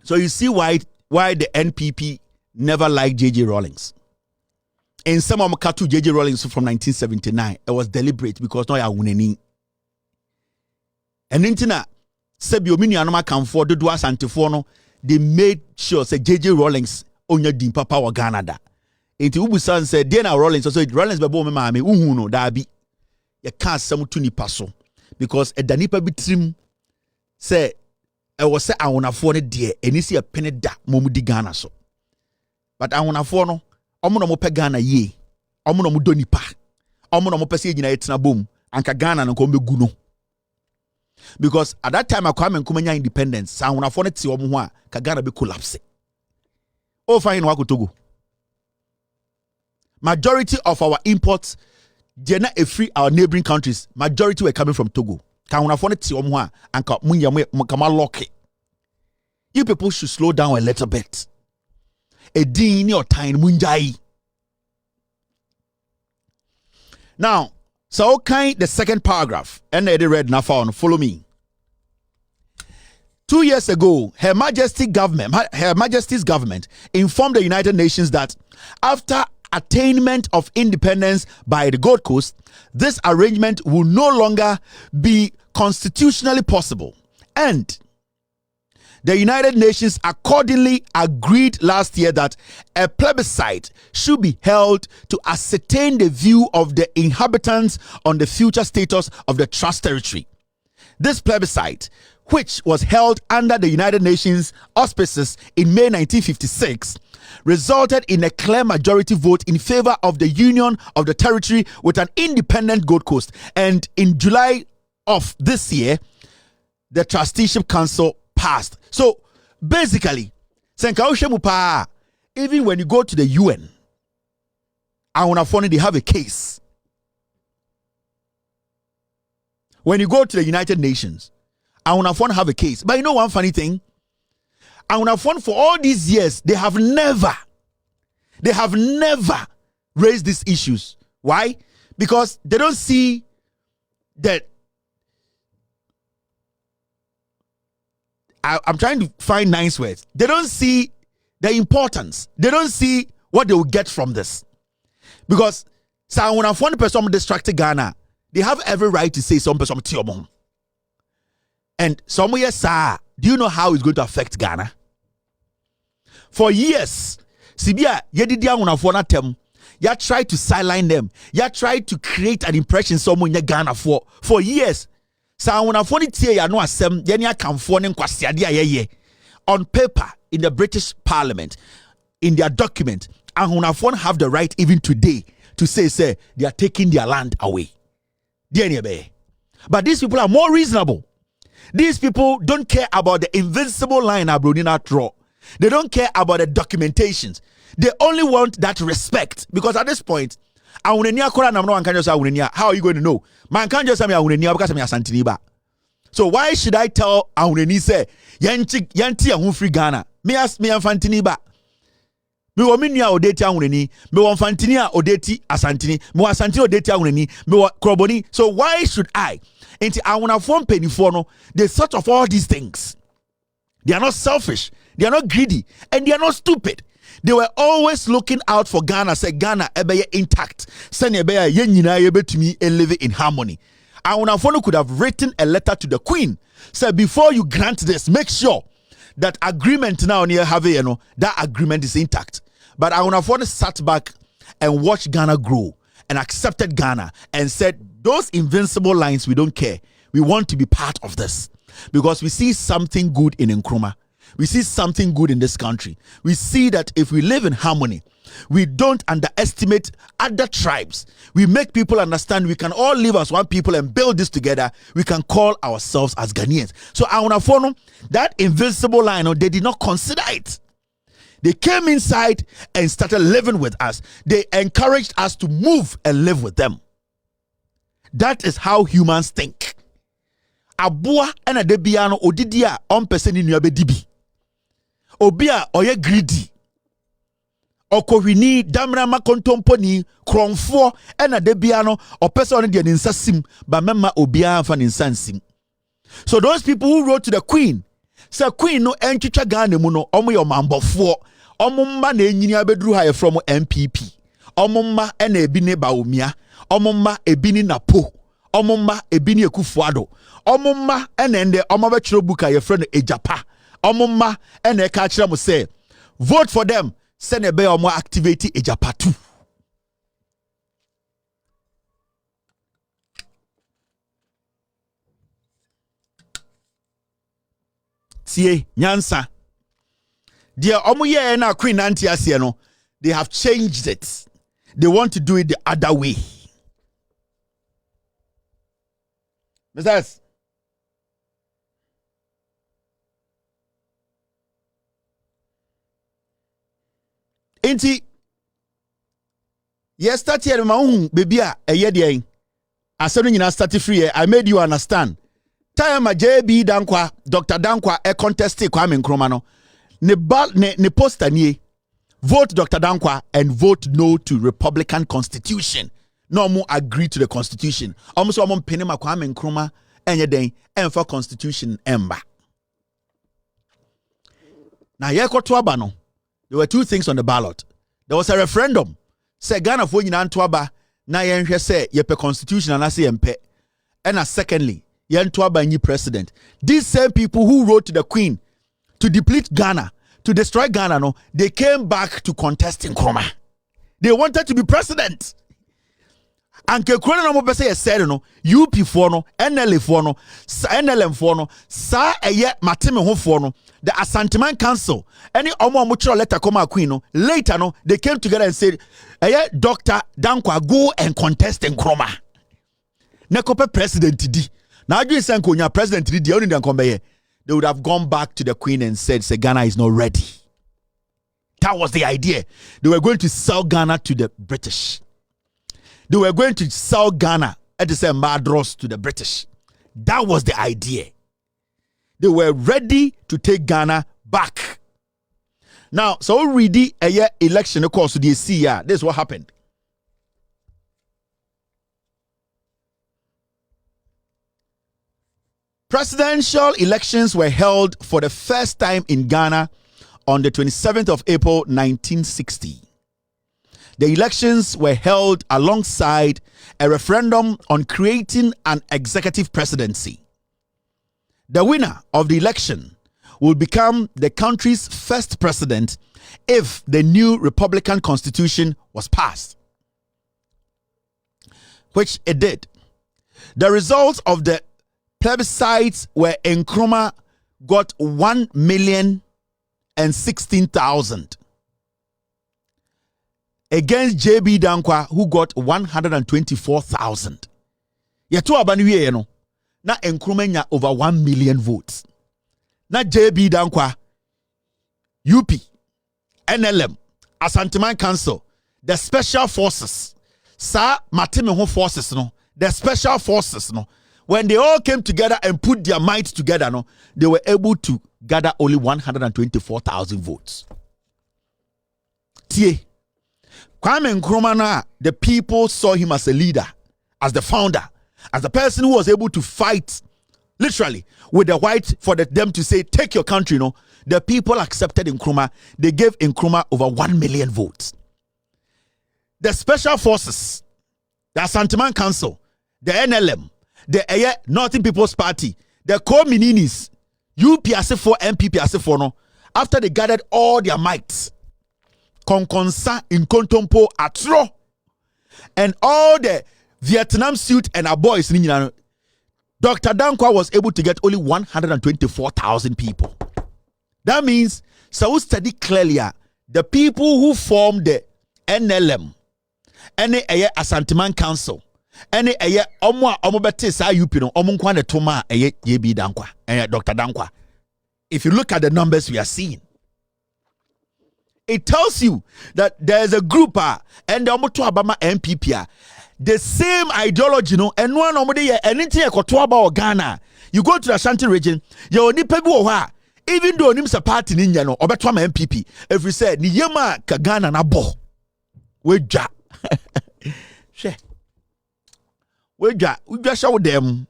So you see why the NPP never liked J.J. Rawlings. In some of Katu J.J. Rawlings from 1979, it was deliberate because no ya wuneni. And intina sebi omini anoma kamfo dodo asantefo no, they made sure say J.J. Rawlings onya dimpa power Ghana da. Enti ubusan said Dana Rawlings so Rawlings bebo me maame uhu no da bi. Ye ka asem to nipa so because e danipa bi trim say e was say awonafo ne de enisi e pene da momudi Ghana so. But awonafo no omo no mo pe Ghana ye. Omo no mo do nipa. Omo no mo pe se nyina etena bom anka Ghana no ko mbegu no. Because at that time, Kwame Nkrumah independence, so when I found it, Ghana be collapse. Oh, fine, Togo. Majority of our imports, they're not free our neighboring countries. Majority were coming from Togo. When I found it, you people should slow down a little bit. A din your time, munjai. Now. So, the second paragraph, and they read now follow me. 2 years ago, Her Majesty's government informed the United Nations that after attainment of independence by the Gold Coast, this arrangement will no longer be constitutionally possible. And the United Nations accordingly agreed last year that a plebiscite should be held to ascertain the view of the inhabitants on the future status of the Trust Territory. This plebiscite, which was held under the United Nations auspices in May 1956, resulted in a clear majority vote in favor of the union of the territory with an independent Gold Coast. And in July of this year, the Trusteeship Council passed. So basically, even when you go to the UN, they have a case. When you go to the United Nations, have a case. But you know one funny thing? For all these years, they have never raised these issues. Why? Because they don't see that. I'm trying to find nice words. They don't see the importance. They don't see what they will get from this. Because when I find a person distracted Ghana, they have every right to say some person. And somewhere, sir, do you know how it's going to affect Ghana? For years, Sibia, you try to sideline them. You try to create an impression someone in Ghana for years. On paper, in the British Parliament, in their document, and have the right even today to say they are taking their land away. But these people are more reasonable. These people don't care about the invincible line Abronina draw. They don't care about the documentations. They only want that respect. Because at this point, how are you going to know? Man can't just say because I'm Santiniba. So why should I tell Auneni say yanti a free Ghana? Me Fantiniba. Me wa minya odeti Auneni, me wa Fantinia odeti Asantini, me wa Santini odeti Auneni, me wa Kroboni. So why should I? Into Auna form penny for no, they sort of all these things. They are not selfish, they are not greedy, and they are not stupid. They were always looking out for Ghana. Say Ghana ebeye intact. Send ebeye yen nyina ebe to me and live in harmony. Aunafonu could have written a letter to the Queen. Say before you grant this, make sure that agreement now near have that agreement is intact. But Aunafonu sat back and watched Ghana grow and accepted Ghana and said, those invincible lines, we don't care. We want to be part of this because we see something good in Nkrumah. We see something good in this country. We see that if we live in harmony, we don't underestimate other tribes. We make people understand we can all live as one people and build this together. We can call ourselves as Ghanaians. So Aunafonu, that invincible line, they did not consider it. They came inside and started living with us. They encouraged us to move and live with them. That is how humans think. Abua ena debiano odidia ompeseni nuabe dibi. Obia oye greedy. Okohwini damra makontomponi kronfo ena debiano opesa oni dia ninsasim ba mema obia afa ninsansim. So those people who wrote to the Queen, say Queen no entwitwa Ghana mu no omo yo mambofo. Omo mma na enyini abeduru ha from MPP. Omo mma ena ebi ne baomia. Omo mma ebi ni napo. Omo mma ebi ni Ekufuado. Omo mma ena ende omo be chiro buka ye friend Ejapa. Omo mma ena ka kira mo say vote for them. Send a be omo activate Ejapa too. Tie nyansa. Dear omo ye na Queen Nanti asie no, they have changed it. They want to do it the other way. Mr. Inti yes start here ma baby a eye de asenu nyina start free. I made you understand. Time a JB Dankwa, Dr. Dankwa e contest Kwame Nkrumah no. Ne poster nie. Vote Dr. Dankwa and vote no to Republican Constitution. No more agree to the Constitution. Almost one penny ma Kwame Nkrumah enye den for Constitution emba. Now ye ko to aba no. There were two things on the ballot. There was a referendum. Say Ghana fo nyina nto aba na ye nhwe say ye pe Constitution anase ye mpe. And secondly, ye nto aba nyi president. These same people who wrote to the Queen to deplete Ghana, to destroy Ghana, no, they came back to contest Nkrumah. They wanted to be president. And Kekrona no mo be say said no, UP for no, NLA for no, NLM for no, sa eye mateme ho for no, the Assanteman Council, any omo mutual letter come Queen no, later no, they came together and said, eye Dr. Dankwa go and contest Nkrumah. Nekope president di. Now you say Nkonya president di only dan come here. They would have gone back to the Queen and said, say Ghana is not ready. That was the idea. They were going to sell Ghana to the British. They were going to sell Ghana at the same Madros to the British. That was the idea. They were ready to take Ghana back. Now, so we read the election, of course, this is what happened. Presidential elections were held for the first time in Ghana on the 27th of April, 1960. The elections were held alongside a referendum on creating an executive presidency. The winner of the election will become the country's first president if the new Republican Constitution was passed, which it did. The results of the plebiscites were Nkrumah got 1,016,000 against JB Dankwa, who got 124,000. Yeto abani no na Nkrumah nya over 1 million votes. Na JB Dankwa UP, NLM, Asanteman Council, the special forces, Matime forces, no, the special forces, no, when they all came together and put their might together, no, they were able to gather only 124,000 votes. Tie, Kwame Nkrumah, the people saw him as a leader, as the founder, as the person who was able to fight literally with the white for them to say, take your country, no. The people accepted Nkrumah. They gave Nkrumah over 1 million votes. The special forces, the Asanteman Council, the NLM, the Northern People's Party, the co-mininis, UPS4, MPPS4, no, after they gathered all their might, Konkonsa, Nkontompo, Atro, and all the Vietnam suit and our boys, Dr. Dankwa was able to get only 124,000 people. That means, so we study clearly, the people who formed the NLM, any Asanteman Council, any omobete sa yupino, omunkwane toma yebi Dankwa, Dr. Dankwa. If you look at the numbers we are seeing, it tells you that there's a group and the Omoto Abama MPP the same ideology, no, and one omode anything ekoto about Ghana. You go to the Ashanti region, you only people even though nim's a party ninja no, obeto ma MPP. If you say ni yema ka Ghana na bo, weja, she, weja show them.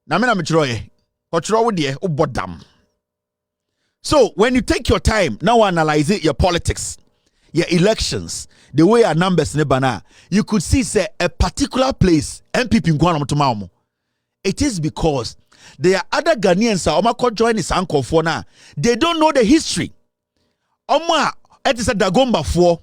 Na me na me chroye, ochro wo de obodam. So when you take your time now analyze it, your politics, your elections, the way our numbers nebana, you could see say a particular place MPP ngwana. It is because there are other Ghanaians who join this uncle for now. They don't know the history. It is a Dagomba for,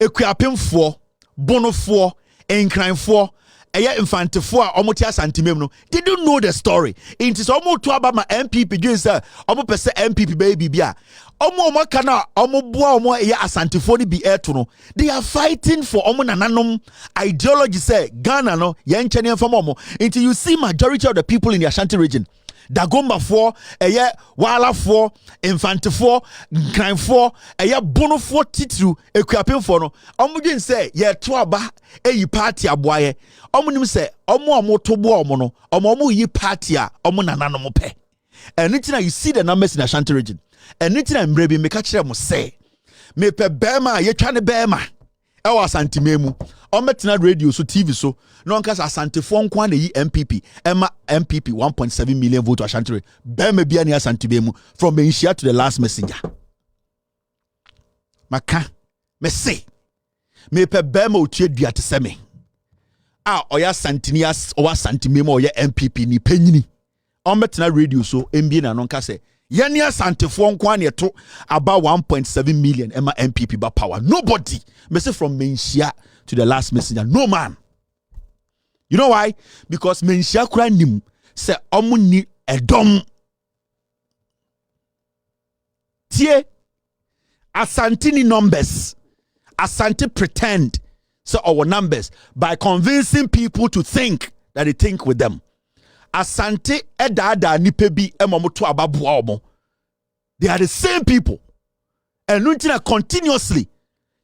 Equiapim for, Bono for, Nkrumah for, Infante for, Omotia Santimem. They don't know the story. It is almost to about my MPP doing sir, almost per se MPP baby bia. Omo kana omo bua omo asantifoni bi eto. They are fighting for omo nananom ideology say Ghana no yenchene from omo. Until you see majority of the people in the Ashanti region, Dagomba for Wala for Infante for Nkrumah for Bono for Titru Equiapim for no. Omo din say ye to aba party aboye. Omo nim say omo to bo omo no. Omo yi party a omo nananom pe. And you see the numbers in the Ashanti region. And anything I'm ready me catch them say me pe bema ye twa ne bema e was antimemu on metina radio so TV so no nka asantefo nko na yi MPP ema MPP 1.7 million vote Ashanti bema bia ne asantibemu from Benchia to the last messenger maka me say me pe bema otua dua te seme oya santinias o asantimemu oya MPP ni panyini on metina radio so MB na no nka say Yania Santefo nkwane to about 1.7 million Emma MPP ba power. Nobody. Me say from Benchia to the last messenger. No man. You know why? Because Benchia kura nim say omu ni edom. Tie Asante numbers. Asante pretend so our numbers by convincing people to think that they think with them. Asante edada nipebi emomoto ababua omo. They are the same people. And nuntina continuously.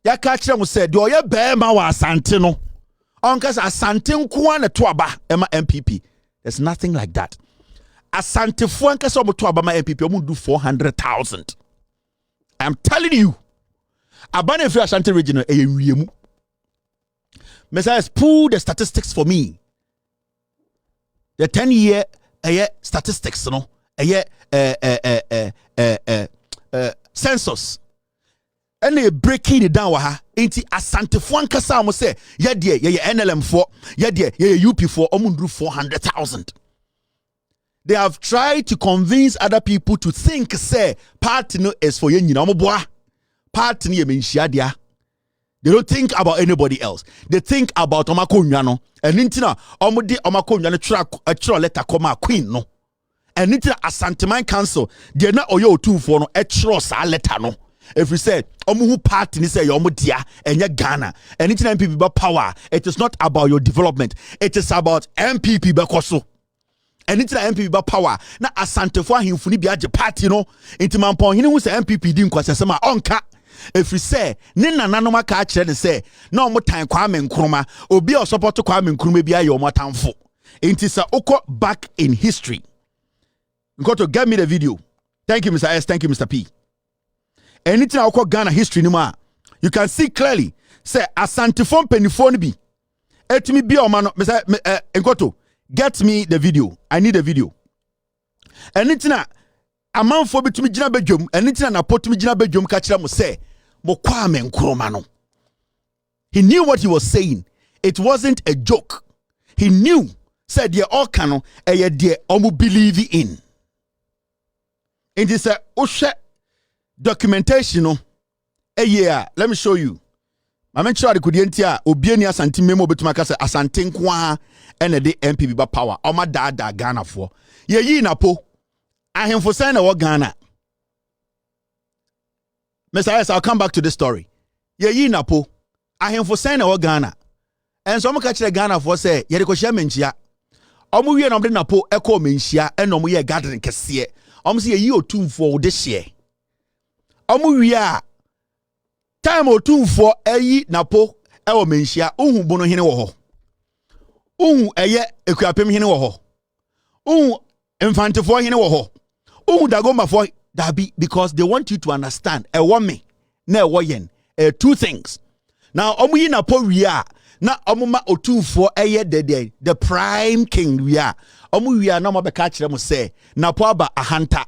Ya kachira mu said, "Do ye bema wa Asante no?" Onkas Asante nkuwa na to aba ema MPP. There's nothing like that. Asante fu ankasa omo to aba ma MPP omo do 400,000. I'm telling you. Abane Free Ashanti region e wiemu. Messiah, pull the statistics for me. The 10-year statistics, you know, census. And they breaking it down into Asante Fuankasa almost say, yeah, NLM for, yeah, UP for, omundru 400,000. They have tried to convince other people to think, say, party no is for you, party ni mean. They don't think about anybody else. They think about Omako Nyano. And Nintina, Omodi Omako Nyano tra letter koma queen no. And Nintina Asanteman Council, they're not oyo 2 for no sa letter no. If we say Omu party ni say Yomodia and ya Ghana. And Nintina MPP ba power. It is not about your development. It is about MPP bakoso. anything MPP ba power na asantefo ahemfo ni bi age party no enti mampon hene hu se MPP di nkwasesema onka efri se ne nananom aka akire ne se na omotan Kwame Nkrumah obi a support Kwame Nkrumah bi aye omotanfo enti sa uko back in history. Nkoto, get me the video. Thank you, Mr. S. Thank you, Mr. P. Anything I call Ghana history nima, you can see clearly. Say asantefo penifo ni bi. Etimi bi o mano, Mr. Nkoto, get me the video. I need a video. Anything a man for betumi gina bedwom, anything na potumi gina bedwom ka kira mo say, mo Kwame Nkrumah no. He knew what he was saying. It wasn't a joke. He knew, said ye all kano, ye de omu believe in. And this documentation no let me show you. I make sure the kudientia obieni asante memo betuma ka se asante nkoa ene de MPP ba power o ma da Ghana for ye yi na po ahemfo san na wo Ghana. Mr. S, I'll come back to this story. Ye yi na po ahemfo san na wo Ghana. And so mo ka kire Ghana for say ye de ko hia menchia omo wie na mo de na po e ko menchia ene omo ye garden kese omo se ye yi otumfo de hye omo wie a time otumfo ayi napo e wo menhia ohun bono hene wo ho ohun eye ekuapem hene wo ho ohun infantefo hene wo ho ohun dagoma fo dabi, because they want you to understand e wo me na e wo yen two things. Now omo yi napo wie a na omo ma otumfo eye the prime king wie a omo wie a na mo be ka kire mo say napo aba ahanta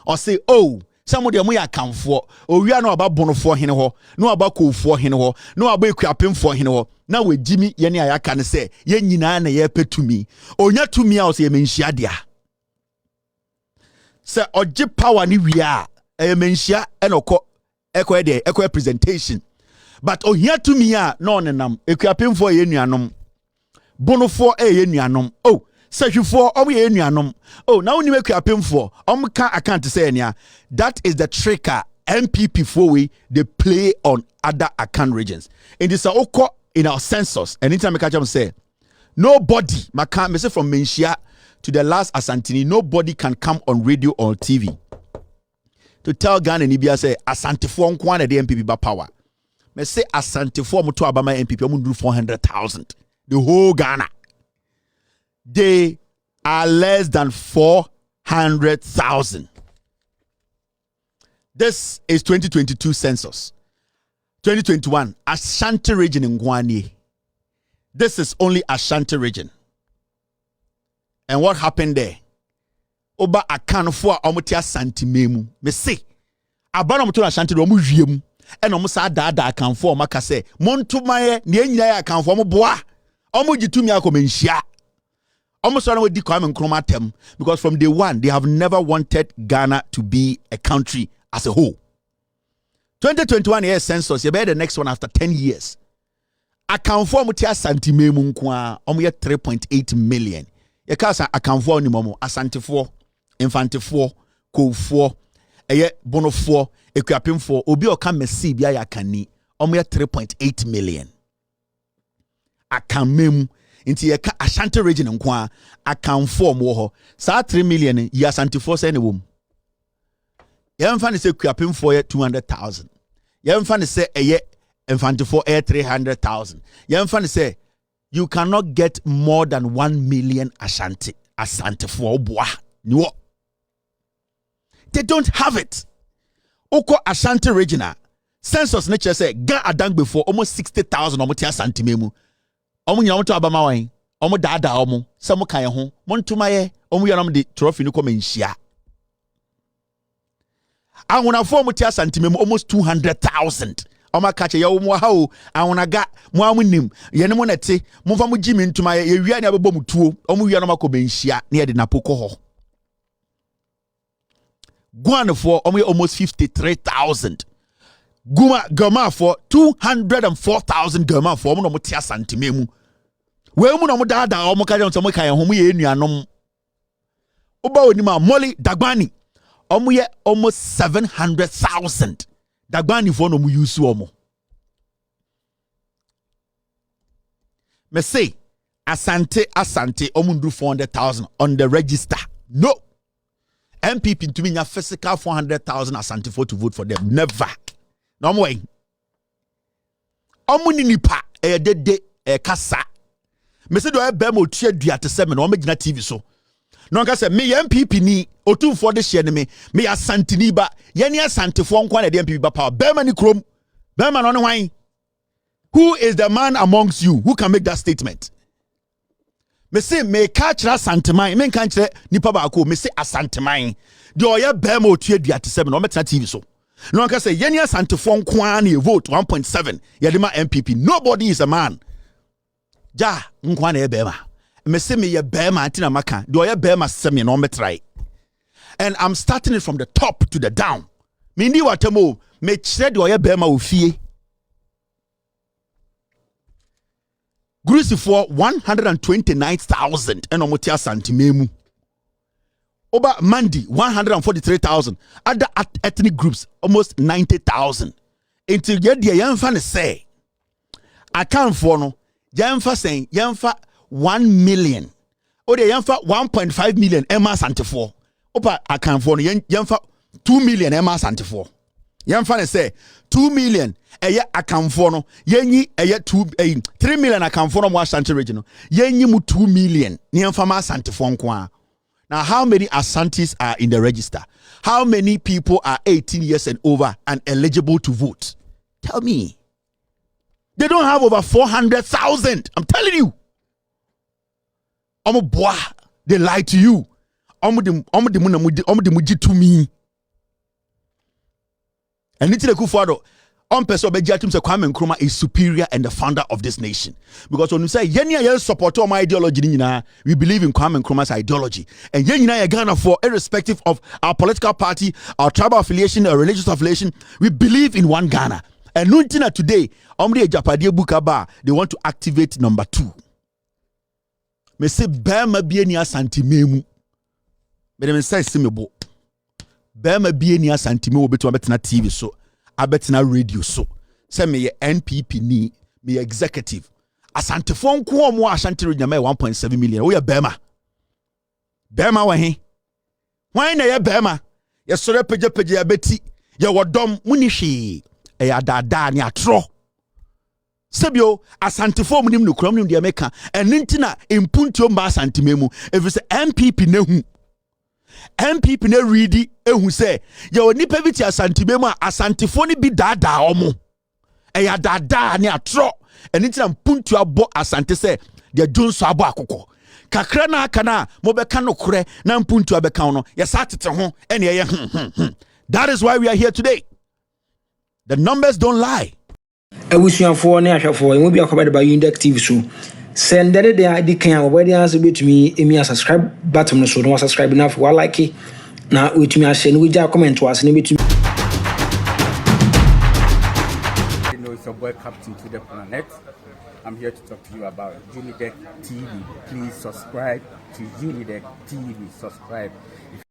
or say oh somebody mo ya kanfo owia na aba bonofo hene ho na aba kofo hene ho na aba ekuapemfo hene ho na wagimi ye ne ayaka ne se ye nyina na ye petumi onya tumi a o se ye menhia dia se oje power ni wia e menhia e no ko eko presentation but ohia tumi a na onenam ekuapemfo ye nuanom bonofo ye nuanom oh Sehufo omo ye nuanom oh na woni mekuapemfo omo ka account say nia. That is the tricker MPP for we they play on other account regions. In this in our census, anytime I catch them say nobody me say from Menchia to the last Asantini, nobody can come on radio or TV to tell Ghana Nibia say Asantefo nkwana the MPP ba power. Me say Asantefo mo to abama MPP mo do 400,000 the whole Ghana. They are less than 400,000. This is 2022 census. 2021, Ashanti region in Guani. This is only Ashanti region. And what happened there? Oba akan for omutia santimemu. Me say, abana muto Ashanti do mu wiem. E no mo sa da akan for maka say, montumaye ne nyina akan for mo boa. Omo gitumi akomenhia. Almost all with Kwame Nkrumah term, because from day one they have never wanted Ghana to be a country as a whole. 2021 year census, you better the next one after 10 years. Account for mutia santimemu nkwa, omo ye 3.8 million. Ye ka sa account for ni momo asantefo, infantefo, kofo, eye bonofo, ekuapemfo, obi o ka mesi bia ya kani, omo ye 3.8 million. Account memu inti ye ka Ashanti region nkwa account form wo ho sa 3 million ye Ashanti for say ne wom ye mfa ne se kuapem for ye 200,000 ye mfa ne se eye mfanti for 300,000 ye mfa ne se you cannot get more than 1 million Ashanti for boa ni. They don't have it. Oko Ashanti regional census nature say ga adang before almost 60,000 omo ti Ashanti memu. Omo nyina moto abama wan omo daada omo se mo kan ho montumaye omo yanam de trophy ni come nhia awonafo omo ti Ashanti memu almost 200,000 omo akache ye omo ha o awonaga mo amunim ye ne mo nete mo fa mo gimi ntumaye ye wia ne abebo mutuo omo wia no makọ nhia ne ye de napoko ho guanefo omo ye almost 53,000 Goma for 204,000 Goma for no mutia santimemu. We mu no dada o mu kaje mo kan ho mu ye nuanom. Oba onima Molly Dagbani. Omu ye almost 700,000. Dagbani for no mu use omo. Me say Asante omundu 400,000 on the register. No. MPP to me physical 400,000 Asante for to vote for them. Never. No way. Omuni nipa de kasa. Me se do e be mo tua dua te se me no me gina TV so. No nka se me MPP ni otu for the share me Asante ni ba. Ye ni Asante for nkwa na de MPP ba power. Be ma ni krom. Be ma no ne hwan. Who is the man amongst you who can make that statement? Me say me catch Asanteman, me can chere nipa ba ko me say Asanteman. The oya be ma otua dua te se me no me tena TV so. No nka say ye ni Asante for nkwa na vote 1.7. Ye de ma MPP. Nobody is a man. Ja nkwa na e be ma. Me say me ye be ma antina maka. The oya be ma se me no me try. And I'm starting it from the top to the down. Me ndi watemo me chere the oya be ma ofie. Grusi for 129,000 and omotia santimemu. Oba Mandi 143,000. Other ethnic groups almost 90,000. Until ye the yemfa say account for no yemfa saying yemfa 1 million. O the yemfa 1.5 million Emma Santifo. Opa account for no yemfa 2 million Emma Santifo. Yemfa say 2 million eye account for no yenyi eye 3 million account for no mo Asante region yenyi mu 2 million ni yemfa ma Asante for nko. Now how many Asantes are in the register? How many people are 18 years and over and eligible to vote? Tell me. They don't have over 400,000. I'm telling you. They lie to you. To me. And it's the Kufado. Kwame Nkrumah is superior and the founder of this nation. Because when you say Yenya support my ideology, we believe in Kwame Nkrumah's ideology. And Yenya Ghana for irrespective of our political party, our tribal affiliation, our religious affiliation, we believe in one Ghana. And Nuntina today, they want to activate number 2. Me say Bema bienia santimemu. Me say simebo. Bema bienia santimemu betu abetena TV so. Abetina radio so. Say me NPP ni me executive. Asante fo nko mo Asante region me 1.7 million. Wo ye Bema. Bema wa he. Wan na ye Bema. Ye sore peje abeti. Ye wodom muni hwe. E ya dada ni atro. Sebio Asante fo munim no krom nim de meka. Enintina impuntio mba Asante memu. If it's MPP nehu. MPP ne ready ehu say ye onipa bi ti Asantebe a Asantefo ni bi dada omo e ya dada ni atro eni ti na mpuntu abo Asante say de Jonso abo akoko kakra na aka na mo beka no kore na mpuntu abeka no ye sa tete ho ene ye That is why we are here today. The numbers don't lie. Awusuafo ne ahwefo emu bi akobade ba Unidek TV so. Send that they ID can where the answer to me subscribe button so no subscribe enough while like it now with me share we just comment to us it's your boy Captain to the Planet. I'm here to talk to you about Unidek TV. Please subscribe to Unidek TV. Subscribe. If